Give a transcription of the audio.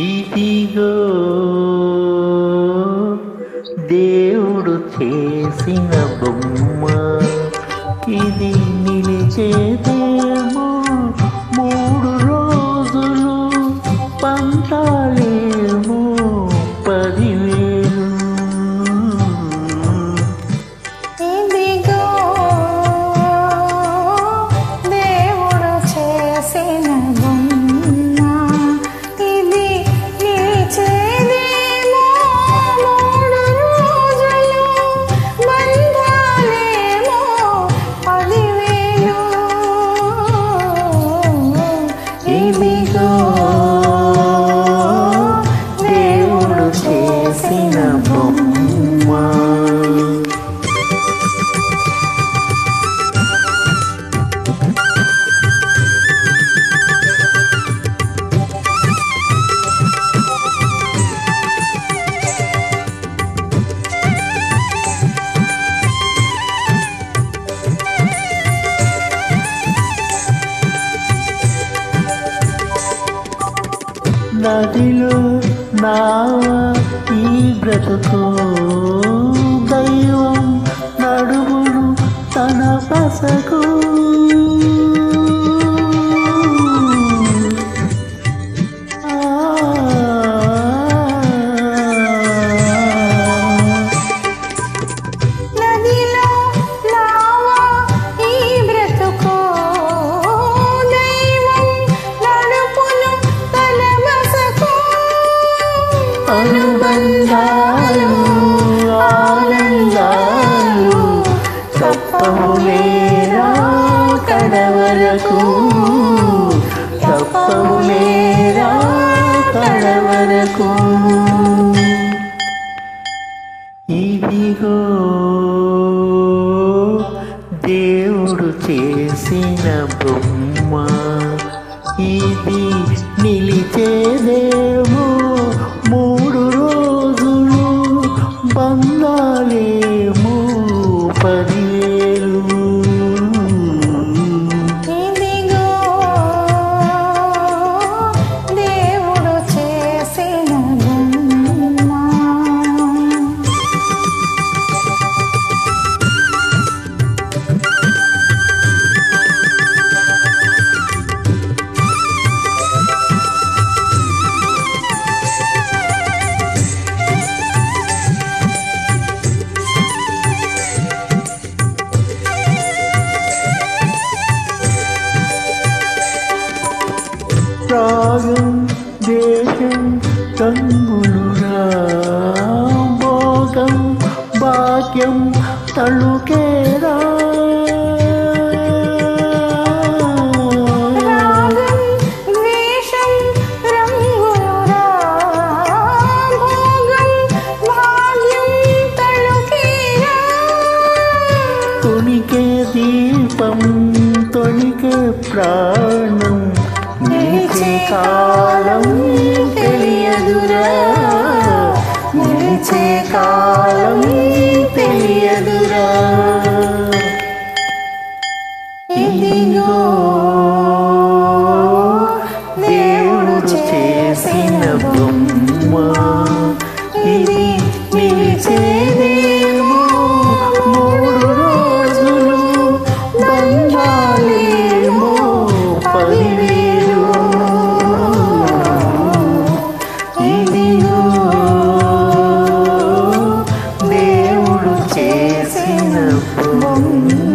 ఇదిగో దేవుడు చేసిన బొమ్మ, ఇది నిలిచేదేమో 3 రోజులు, పంతాలేమో 10,000. ఇదిగో దేవుడు చేసిన బొమ్మ, ఇది నిలిచేదేమో 3 రోజులు, బంధాలేమో 10,000. ఇదిగో దేవుడు చేసిన బొమ్మ. నదిలో నావ ఈ బ్రతుకు, దైవం నడుమును తన పసకు. నదిలో నావ ఈ బ్రతుకు, దైవం నడుపును తన బసకు. అనుబంధాలు ఆనందాలు తప్పవులేరా కడవరకు, తప్పవులేరా కడవరకు. ఇదిగో దేవుడు చేసిన బొమ్మ, ఇది నిలిచేదేమో 3 రోజులు, బంధాలేమో 10,000. ఇదిగో దేవుడు చేసిన బొమ్మ. రాగం దేశం తంగులురా, భోగం భాగ్యం తళుకేరా. రాగం ద్వేషం రంగులురా, భోగం భాగ్యం తళుకేరా. తొణికే దీపం తొణికే ప్రాణం, నిలిచే కాలం తెలియదురా, నిలిచే కాలం తెలియదురా. ఇదిగో దేవుడు చేసిన బొమ్మ, ఇది నిలిచేదేమో 3 రోజులు, బంధాలేమో 10,000. ఇదిగో దేవుడు చేసిన బొమ్మ.